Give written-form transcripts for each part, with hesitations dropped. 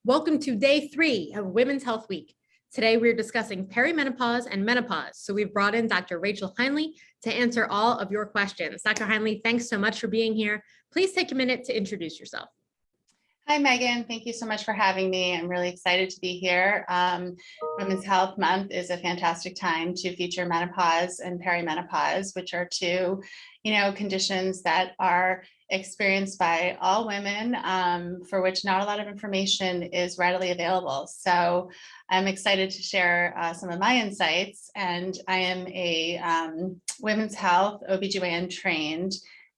Welcome to day 3 of Women's Health Week. Today we're discussing perimenopause and menopause. So we've brought in Dr. Rachel Heinle to answer all of your questions. Dr. Heinle, thanks so much for being here. Please take a minute to introduce yourself. Hi, Megan. Thank you so much for having me. I'm really excited to be here. Women's Health Month is a fantastic time to feature menopause and perimenopause, which are two, conditions that are experienced by all women, for which not a lot of information is readily available. So I'm excited to share some of my insights. And I am a women's health OBGYN trained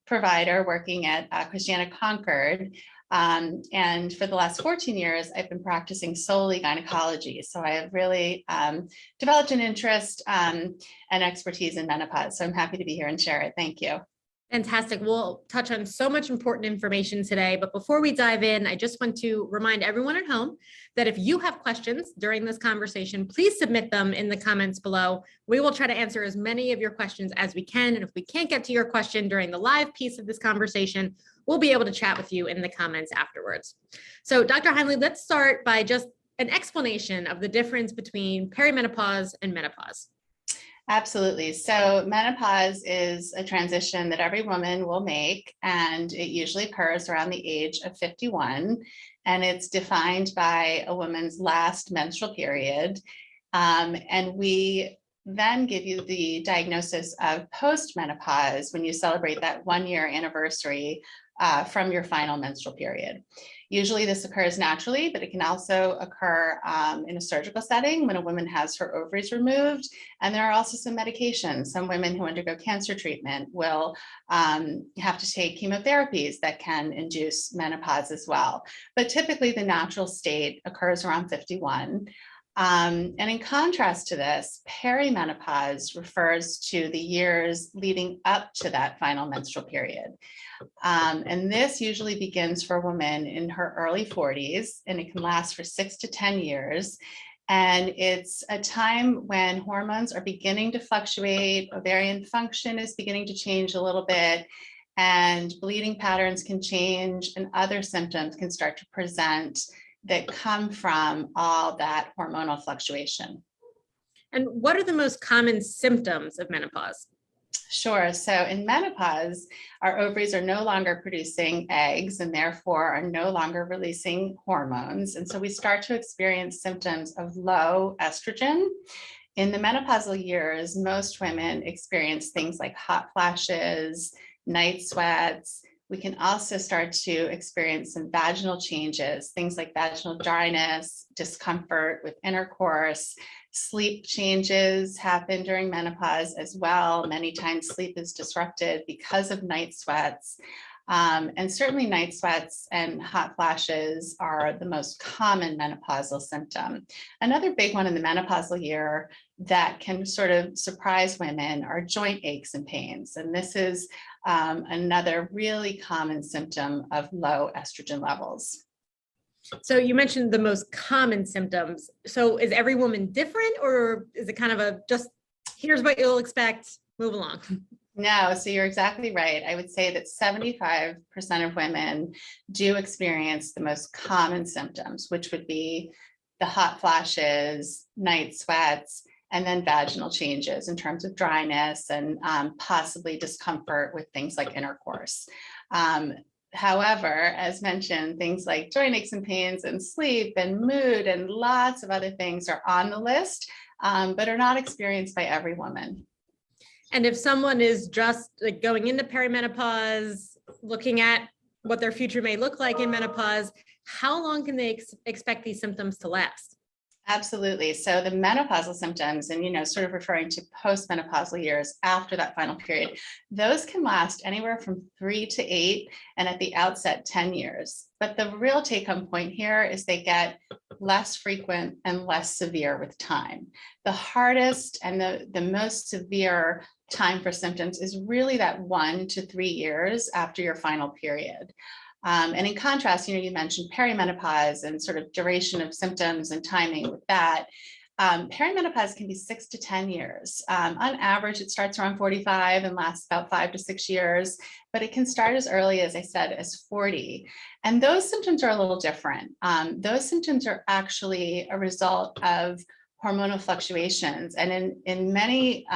provider working at Christiana Concord. And for the last 14 years, I've been practicing solely gynecology. So I have really developed an interest and expertise in menopause. So I'm happy to be here and share it. Thank you. Fantastic. We'll touch on so much important information today, but before we dive in, I just want to remind everyone at home that if you have questions during this conversation, please submit them in the comments below. We will try to answer as many of your questions as we can. And if we can't get to your question during the live piece of this conversation, we'll be able to chat with you in the comments afterwards. So Dr. Heinle, let's start by just an explanation of the difference between perimenopause and menopause. Absolutely. So menopause is a transition that every woman will make, and it usually occurs around the age of 51. And it's defined by a woman's last menstrual period. And we then give you the diagnosis of postmenopause when you celebrate that 1-year anniversary from your final menstrual period. Usually this occurs naturally, but it can also occur in a surgical setting when a woman has her ovaries removed. And there are also some medications. Some women who undergo cancer treatment will have to take chemotherapies that can induce menopause as well. But typically the natural state occurs around 51. And in contrast to this, perimenopause refers to the years leading up to that final menstrual period. And this usually begins for a woman in her early 40s, and it can last for 6 to 10 years. And it's a time when hormones are beginning to fluctuate, ovarian function is beginning to change a little bit, and bleeding patterns can change, and other symptoms can start to present that come from all that hormonal fluctuation. And what are the most common symptoms of menopause? Sure. So in menopause, our ovaries are no longer producing eggs and therefore are no longer releasing hormones. And so we start to experience symptoms of low estrogen. In the menopausal years, most women experience things like hot flashes, night sweats. We can also start to experience some vaginal changes, things like vaginal dryness, discomfort with intercourse. Sleep changes happen during menopause as well. Many times sleep is disrupted because of night sweats. And certainly night sweats and hot flashes are the most common menopausal symptom. Another big one in the menopausal year that can sort of surprise women are joint aches and pains. And this is another really common symptom of low estrogen levels. So you mentioned the most common symptoms. So is every woman different, or is it kind of a just here's what you'll expect, move along? No, so you're exactly right. I would say that 75% of women do experience the most common symptoms, which would be the hot flashes, night sweats, and then vaginal changes in terms of dryness and possibly discomfort with things like intercourse. However, as mentioned, things like joint aches and pains and sleep and mood and lots of other things are on the list, but are not experienced by every woman. And if someone is just like going into perimenopause, looking at what their future may look like in menopause, how long can they expect these symptoms to last? Absolutely. So the menopausal symptoms, and sort of referring to postmenopausal years after that final period, those can last anywhere from 3 to 8, and at the outset 10 years. But the real take-home point here is they get less frequent and less severe with time. The hardest and the most severe time for symptoms is really that 1 to 3 years after your final period. And in contrast, you mentioned perimenopause and sort of duration of symptoms and timing with that. Perimenopause can be 6 to 10 years. On average, it starts around 45 and lasts about 5 to 6 years, but it can start as early, as I said, as 40. And those symptoms are a little different. Those symptoms are actually a result of hormonal fluctuations. And in many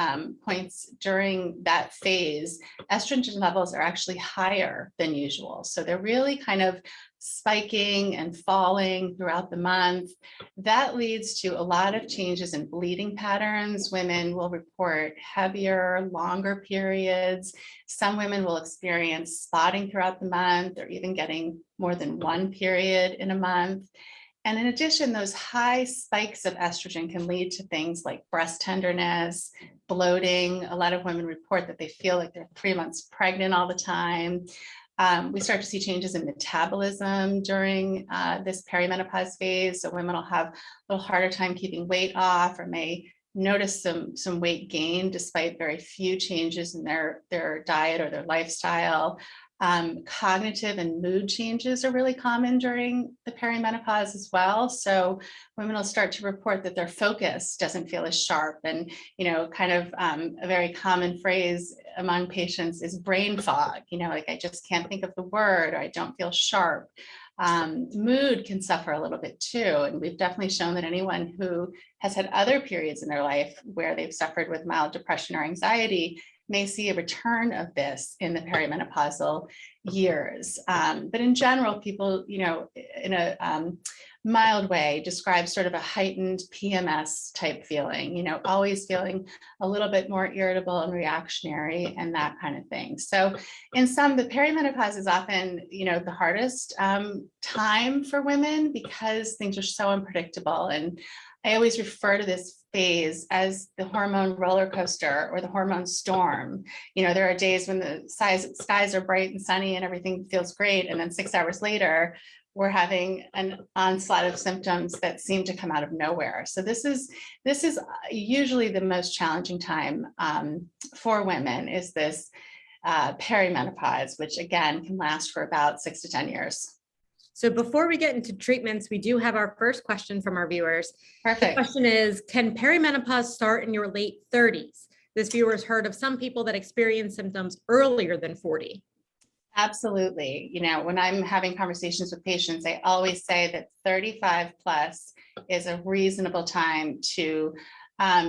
points during that phase, estrogen levels are actually higher than usual. So they're really kind of spiking and falling throughout the month. That leads to a lot of changes in bleeding patterns. Women will report heavier, longer periods. Some women will experience spotting throughout the month or even getting more than one period in a month. And in addition, those high spikes of estrogen can lead to things like breast tenderness, bloating. A lot of women report that they feel like they're 3 months pregnant all the time. We start to see changes in metabolism during this perimenopause phase. So women will have a little harder time keeping weight off, or may notice some weight gain despite very few changes in their diet or their lifestyle. Cognitive and mood changes are really common during the perimenopause as well. So women will start to report that their focus doesn't feel as sharp. And, kind of a very common phrase among patients is brain fog, like I just can't think of the word, or I don't feel sharp. Mood can suffer a little bit too. And we've definitely shown that anyone who has had other periods in their life where they've suffered with mild depression or anxiety may see a return of this in the perimenopausal years. But in general, people, in a mild way, describe sort of a heightened PMS type feeling, always feeling a little bit more irritable and reactionary and that kind of thing. So in some, the perimenopause is often, the hardest time for women because things are so unpredictable. And I always refer to this phase as the hormone roller coaster or the hormone storm. There are days when the skies are bright and sunny and everything feels great. And then 6 hours later, we're having an onslaught of symptoms that seem to come out of nowhere. So this is usually the most challenging time for women, is this perimenopause, which again can last for about 6 to 10 years. So before we get into treatments, we do have our first question from our viewers. Perfect. The question is, can perimenopause start in your late 30s? This viewer has heard of some people that experience symptoms earlier than 40. Absolutely. When I'm having conversations with patients, I always say that 35 plus is a reasonable time to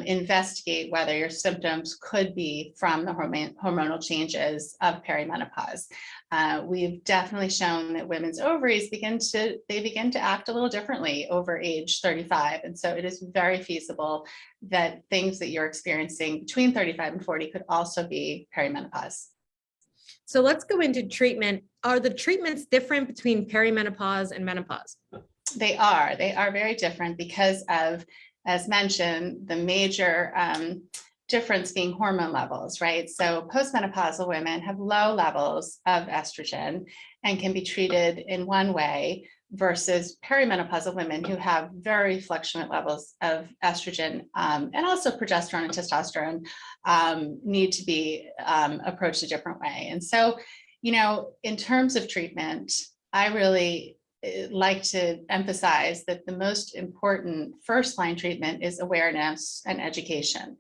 investigate whether your symptoms could be from the hormonal changes of perimenopause. We've definitely shown that women's ovaries begin to act a little differently over age 35. And so it is very feasible that things that you're experiencing between 35 and 40 could also be perimenopause. So let's go into treatment. Are the treatments different between perimenopause and menopause? They are very different because of, as mentioned, the major difference being hormone levels, right? So postmenopausal women have low levels of estrogen and can be treated in one way, versus perimenopausal women who have very fluctuant levels of estrogen and also progesterone and testosterone need to be approached a different way. And so, in terms of treatment, I really like to emphasize that the most important first line treatment is awareness and education.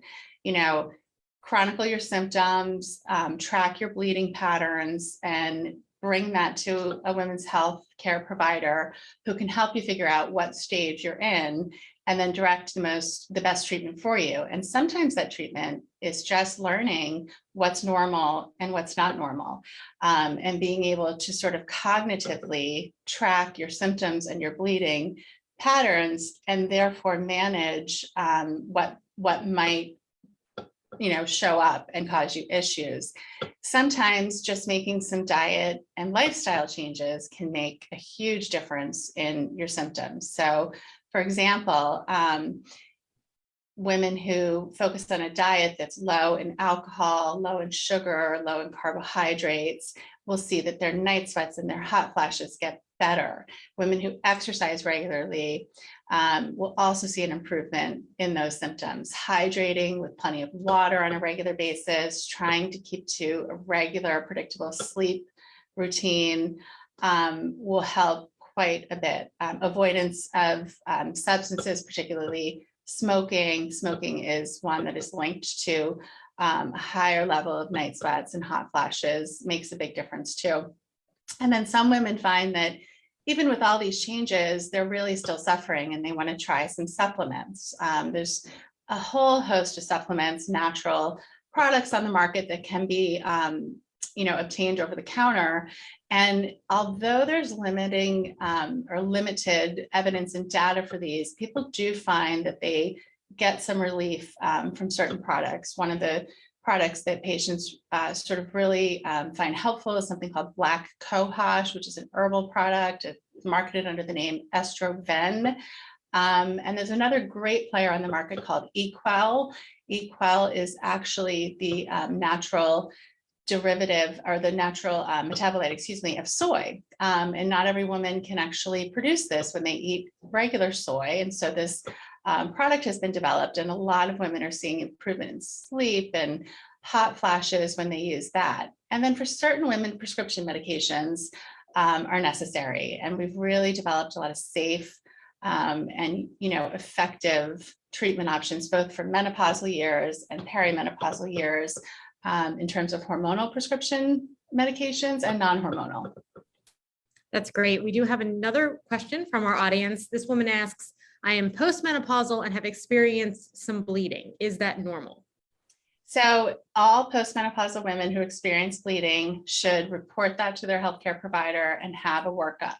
Chronicle your symptoms, track your bleeding patterns, and bring that to a women's health care provider who can help you figure out what stage you're in, and then direct the best treatment for you. And sometimes that treatment is just learning what's normal and what's not normal, and being able to sort of cognitively track your symptoms and your bleeding patterns, and therefore manage what might show up and cause you issues. Sometimes just making some diet and lifestyle changes can make a huge difference in your symptoms. So, for example, women who focus on a diet that's low in alcohol, low in sugar, low in carbohydrates, will see that their night sweats and their hot flashes get better. Women who exercise regularly will also see an improvement in those symptoms. Hydrating with plenty of water on a regular basis, trying to keep to a regular, predictable sleep routine will help quite a bit. Avoidance of substances, particularly Smoking is one that is linked to a higher level of night sweats and hot flashes, makes a big difference too. And then some women find that even with all these changes, they're really still suffering and they want to try some supplements. There's a whole host of supplements, natural products on the market that can be obtained over the counter. And although there's limited evidence and data for these, people do find that they get some relief from certain products. One of the products that patients sort of really find helpful is something called black cohosh, which is an herbal product. It's marketed under the name Estroven. And there's another great player on the market called Equel. Equel is actually the natural derivative or the natural metabolite, of soy. And not every woman can actually produce this when they eat regular soy. And so this product has been developed and a lot of women are seeing improvement in sleep and hot flashes when they use that. And then for certain women, prescription medications are necessary. And we've really developed a lot of safe and effective treatment options, both for menopausal years and perimenopausal years, in terms of hormonal prescription medications and non-hormonal. That's great. We do have another question from our audience. This woman asks, I am postmenopausal and have experienced some bleeding. Is that normal? So all postmenopausal women who experience bleeding should report that to their healthcare provider and have a workup.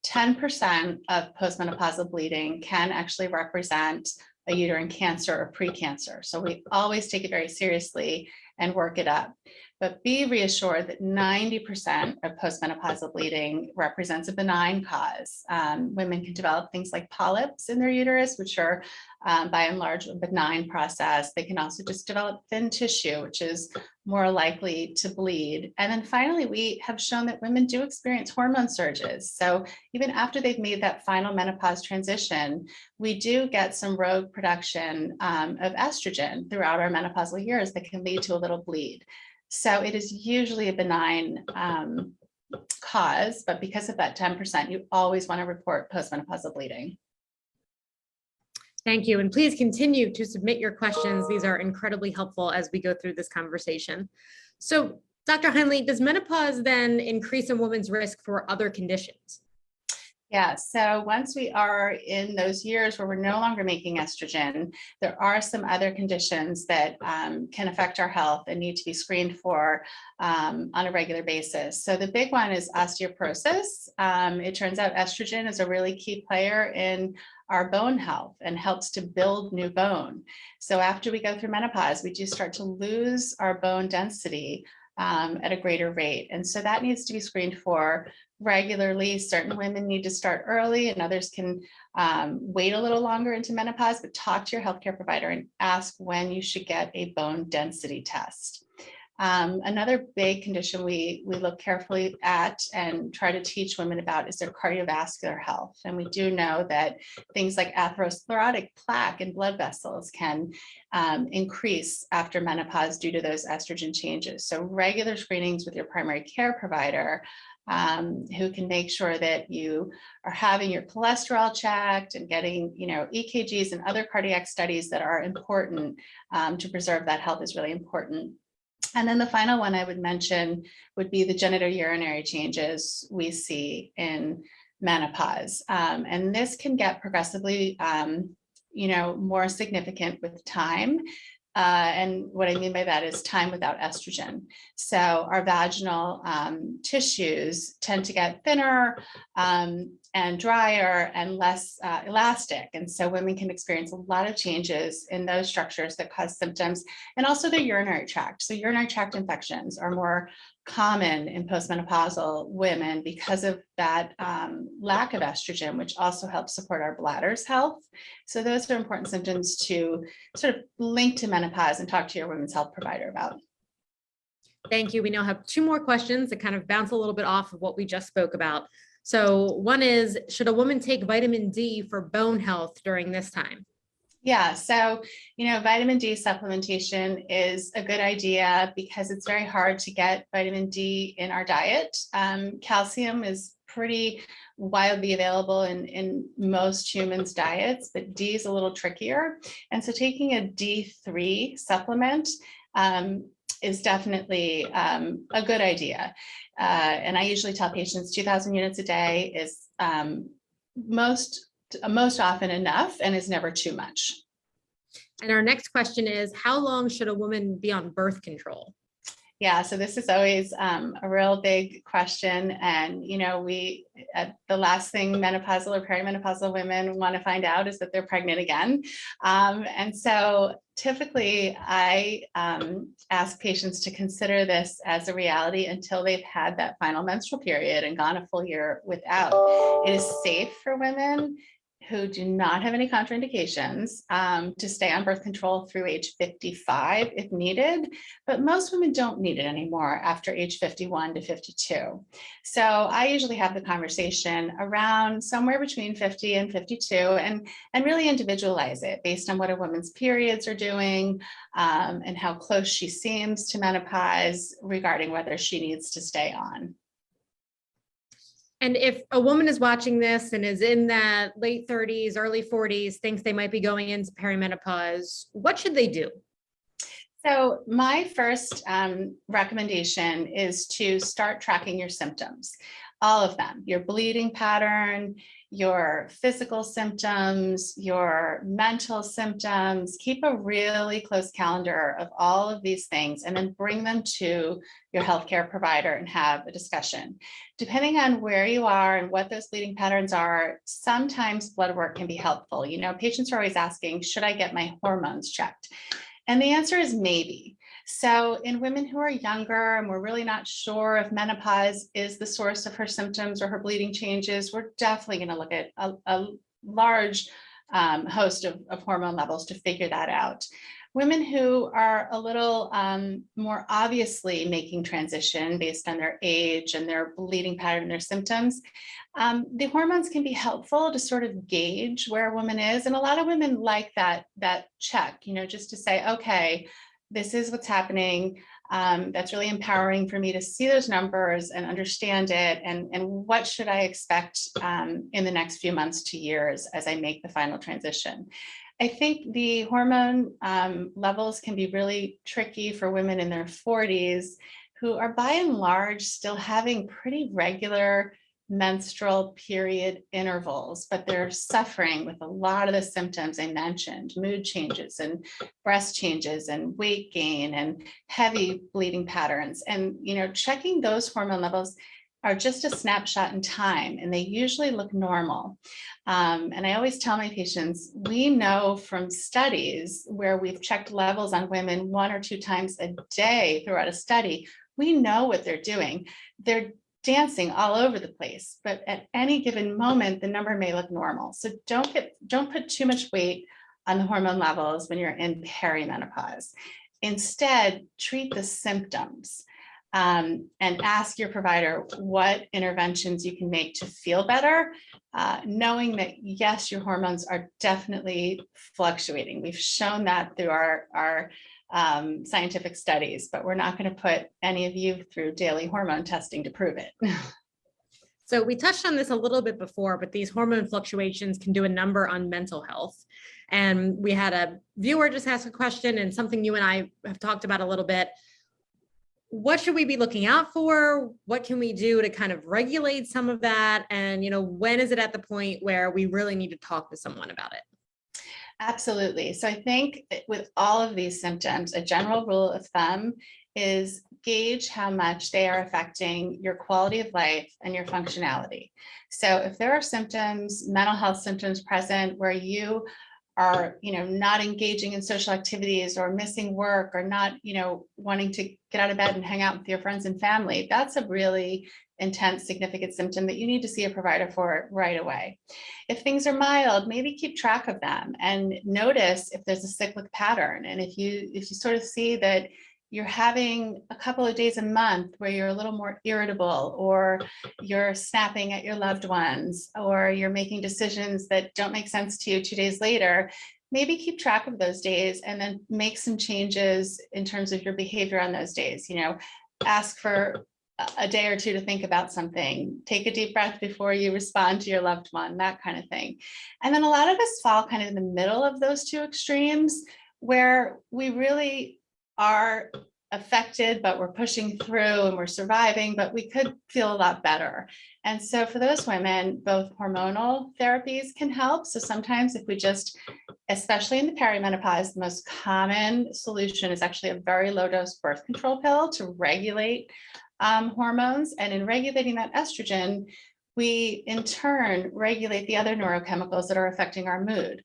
10% of postmenopausal bleeding can actually represent a uterine cancer or precancer. So we always take it very seriously and work it up. But be reassured that 90% of postmenopausal bleeding represents a benign cause. Women can develop things like polyps in their uterus, which are by and large a benign process. They can also just develop thin tissue, which is more likely to bleed. And then finally, we have shown that women do experience hormone surges. So even after they've made that final menopause transition, we do get some rogue production of estrogen throughout our menopausal years that can lead to a little bleed. So it is usually a benign cause, but because of that 10%, you always want to report postmenopausal bleeding. Thank you. And please continue to submit your questions. These are incredibly helpful as we go through this conversation. So, Dr. Heinle, does menopause then increase a woman's risk for other conditions? Yeah, so once we are in those years where we're no longer making estrogen, there are some other conditions that can affect our health and need to be screened for on a regular basis. So the big one is osteoporosis. It turns out estrogen is a really key player in our bone health and helps to build new bone. So after we go through menopause, we do start to lose our bone density at a greater rate. And so that needs to be screened for regularly. Certain women need to start early and others can wait a little longer into menopause, but talk to your healthcare provider and ask when you should get a bone density test. Another big condition we look carefully at and try to teach women about is their cardiovascular health. And we do know that things like atherosclerotic plaque in blood vessels can increase after menopause due to those estrogen changes. So regular screenings with your primary care provider who can make sure that you are having your cholesterol checked and getting, EKGs and other cardiac studies that are important to preserve that health is really important. And then the final one I would mention would be the genitourinary changes we see in menopause. And this can get progressively, more significant with time. And what I mean by that is time without estrogen. So our vaginal tissues tend to get thinner and drier and less elastic. And so women can experience a lot of changes in those structures that cause symptoms and also their urinary tract. So urinary tract infections are more common in postmenopausal women because of that lack of estrogen, which also helps support our bladder's health. So those are important symptoms to sort of link to menopause and talk to your women's health provider about. Thank you. We now have two more questions that kind of bounce a little bit off of what we just spoke about. So one is, should a woman take vitamin D for bone health during this time? Yeah, so, vitamin D supplementation is a good idea because it's very hard to get vitamin D in our diet. Calcium is pretty widely available in most humans' diets, but D is a little trickier. And so taking a D3 supplement is definitely a good idea. And I usually tell patients 2,000 units a day is most often enough and is never too much. And our next question is, how long should a woman be on birth control? Yeah, so this is always a real big question. And, the last thing menopausal or perimenopausal women want to find out is that they're pregnant again. And so typically I ask patients to consider this as a reality until they've had that final menstrual period and gone a full year without. It is safe for women who do not have any contraindications to stay on birth control through age 55 if needed, but most women don't need it anymore after age 51 to 52. So I usually have the conversation around somewhere between 50 and 52 and really individualize it based on what a woman's periods are doing and how close she seems to menopause regarding whether she needs to stay on. And if a woman is watching this and is in that late 30s, early 40s, thinks they might be going into perimenopause, what should they do? So my first recommendation is to start tracking your symptoms, all of them, your bleeding pattern, your physical symptoms, your mental symptoms. Keep a really close calendar of all of these things and then bring them to your healthcare provider and have a discussion. Depending on where you are and what those bleeding patterns are, sometimes blood work can be helpful. Patients are always asking, should I get my hormones checked? And the answer is maybe. So in women who are younger and we're really not sure if menopause is the source of her symptoms or her bleeding changes, we're definitely going to look at a large host of hormone levels to figure that out. Women who are a little more obviously making transition based on their age and their bleeding pattern and their symptoms, the hormones can be helpful to sort of gauge where a woman is. And a lot of women like that check, just to say, okay, this is what's happening. That's really empowering for me to see those numbers and understand it. And what should I expect in the next few months to years as I make the final transition? I think the hormone levels can be really tricky for women in their 40s who are by and large still having pretty regular menstrual period intervals, but they're suffering with a lot of the symptoms I mentioned, mood changes and breast changes and weight gain and heavy bleeding patterns. And, checking those hormone levels are just a snapshot in time, and they usually look normal. And I always tell my patients, we know from studies where we've checked levels on women 1 or 2 times a day throughout a study, we know what they're doing. They're dancing all over the place, but at any given moment, the number may look normal. So don't put too much weight on the hormone levels when you're in perimenopause. Instead, treat the symptoms and ask your provider what interventions you can make to feel better, knowing that, yes, your hormones are definitely fluctuating. We've shown that through our scientific studies, but we're not going to put any of you through daily hormone testing to prove it. So we touched on this a little bit before, but these hormone fluctuations can do a number on mental health. And we had a viewer just ask a question, and something you and I have talked about a little bit. What should we be looking out for? What can we do to kind of regulate some of that? And, when is it at the point where we really need to talk to someone about it? Absolutely. So I think with all of these symptoms, a general rule of thumb is gauge how much they are affecting your quality of life and your functionality. So if there are symptoms, mental health symptoms present where you are, not engaging in social activities or missing work or not, wanting to get out of bed and hang out with your friends and family, that's a really intense, significant symptom that you need to see a provider for right away. If things are mild, maybe keep track of them and notice if there's a cyclic pattern. And if you sort of see that you're having a couple of days a month where you're a little more irritable, or you're snapping at your loved ones, or you're making decisions that don't make sense to you 2 days later, maybe keep track of those days and then make some changes in terms of your behavior on those days. Ask for a day or two to think about something, take a deep breath before you respond to your loved one, that kind of thing. And then a lot of us fall kind of in the middle of those two extremes where we really are affected, but we're pushing through and we're surviving, but we could feel a lot better. And so for those women, both hormonal therapies can help. So sometimes if we just, especially in the perimenopause, the most common solution is actually a very low dose birth control pill to regulate hormones. And in regulating that estrogen, we in turn regulate the other neurochemicals that are affecting our mood.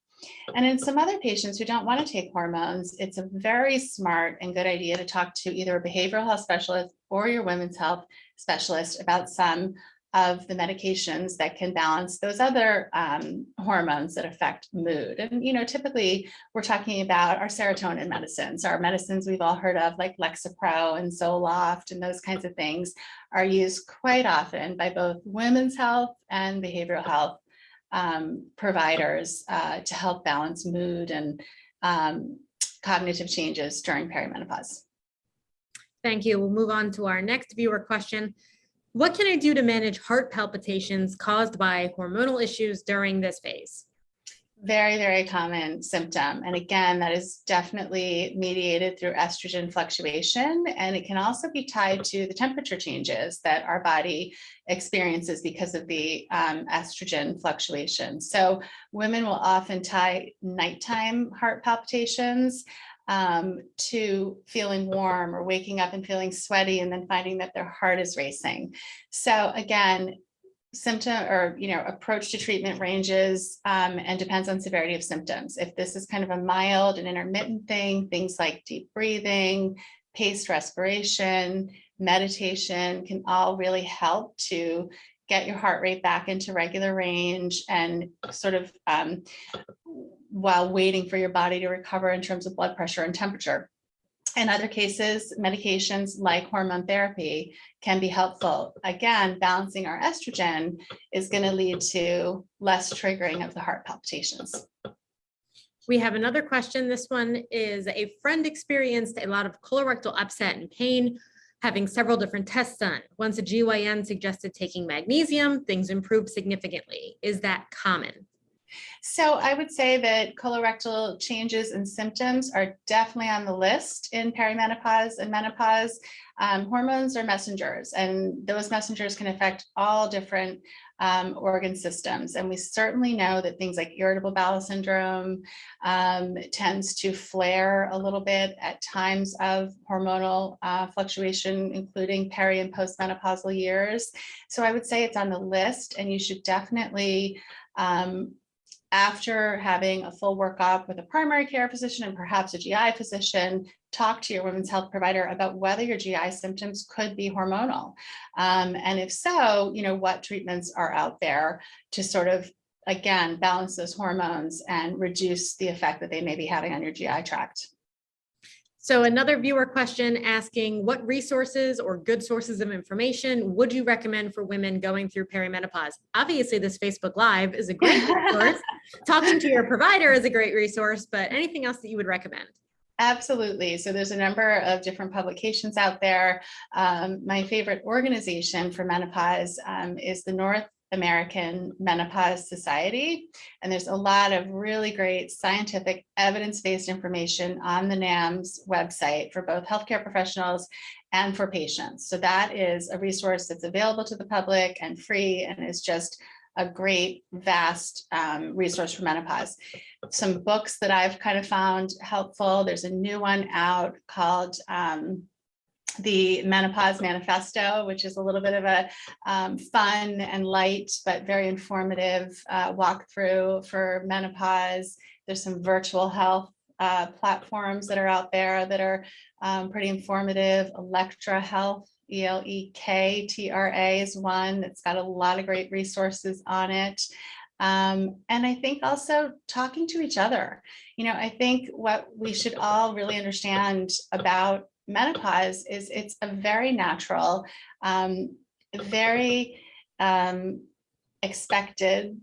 And in some other patients who don't want to take hormones, it's a very smart and good idea to talk to either a behavioral health specialist or your women's health specialist about some of the medications that can balance those other hormones that affect mood. And, typically we're talking about our serotonin medicines, our medicines we've all heard of, like Lexapro and Zoloft, and those kinds of things are used quite often by both women's health and behavioral health providers to help balance mood and cognitive changes during perimenopause. Thank you. We'll move on to our next viewer question. What can I do to manage heart palpitations caused by hormonal issues during this phase? Very, very common symptom. And again, that is definitely mediated through estrogen fluctuation. And it can also be tied to the temperature changes that our body experiences because of the estrogen fluctuation. So women will often tie nighttime heart palpitations to feeling warm or waking up and feeling sweaty and then finding that their heart is racing. So again, symptom or approach to treatment ranges and depends on severity of symptoms. If this is kind of a mild and intermittent thing, things like deep breathing, paced respiration, meditation can all really help to get your heart rate back into regular range and sort of while waiting for your body to recover in terms of blood pressure and temperature. In other cases, medications like hormone therapy can be helpful. Again, balancing our estrogen is going to lead to less triggering of the heart palpitations. We have another question. This one is: a friend experienced a lot of colorectal upset and pain, having several different tests done. Once a GYN suggested taking magnesium, things improved significantly. Is that common? So I would say that colorectal changes and symptoms are definitely on the list in perimenopause and menopause. Hormones are messengers, and those messengers can affect all different organ systems. And we certainly know that things like irritable bowel syndrome tends to flare a little bit at times of hormonal fluctuation, including peri and postmenopausal years. So I would say it's on the list, and you should definitely after having a full workup with a primary care physician and perhaps a GI physician, talk to your women's health provider about whether your GI symptoms could be hormonal. And if so, what treatments are out there to sort of, again, balance those hormones and reduce the effect that they may be having on your GI tract. So another viewer question asking, what resources or good sources of information would you recommend for women going through perimenopause? Obviously, this Facebook Live is a great resource. Talking to your provider is a great resource, but anything else that you would recommend? Absolutely. So there's a number of different publications out there. My favorite organization for menopause is the North American Menopause Society. And there's a lot of really great scientific evidence-based information on the NAMS website for both healthcare professionals and for patients. So that is a resource that's available to the public and free, and is just a great, vast resource for menopause. Some books that I've kind of found helpful. There's a new one out called the Menopause Manifesto, which is a little bit of a fun and light, but very informative walkthrough for menopause. There's some virtual health platforms that are out there that are pretty informative. Electra Health, ELEKTRA is one that's got a lot of great resources on it. And I think also talking to each other. I think what we should all really understand about menopause is it's a very natural, very expected,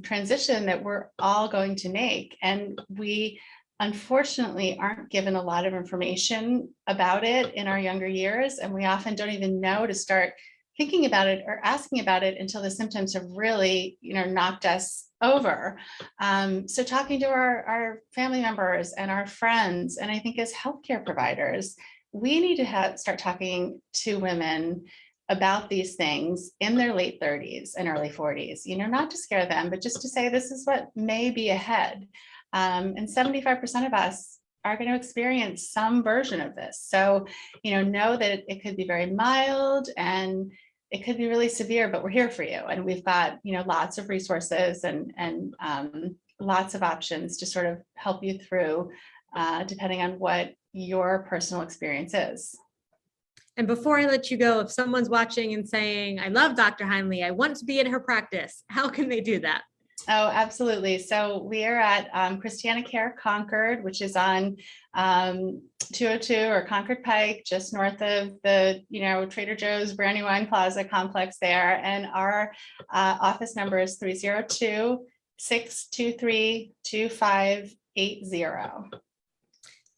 transition that we're all going to make. And we unfortunately aren't given a lot of information about it in our younger years. And we often don't even know to start thinking about it or asking about it until the symptoms have really, knocked us over. So talking to our family members and our friends, and I think as healthcare providers, we need to start talking to women about these things in their late 30s and early 40s, not to scare them, but just to say, this is what may be ahead. And 75% of us are going to experience some version of this. So, know that it could be very mild and it could be really severe, but we're here for you. And we've got, lots of resources and lots of options to sort of help you through, depending on what your personal experience is. And before I let you go, if someone's watching and saying, I love Dr. Heinle, I want to be in her practice, how can they do that? Oh, absolutely. So we are at Christiana Care Concord, which is on 202 or Concord Pike, just north of the, Trader Joe's Brand New Wine Plaza complex there. And our office number is 302-623-2580.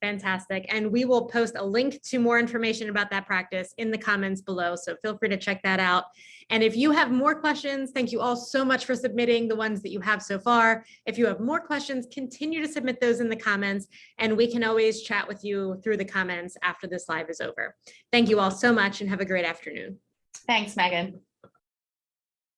Fantastic. And we will post a link to more information about that practice in the comments below. So feel free to check that out. And if you have more questions, thank you all so much for submitting the ones that you have so far. If you have more questions, continue to submit those in the comments, and we can always chat with you through the comments after this live is over. Thank you all so much and have a great afternoon. Thanks, Megan.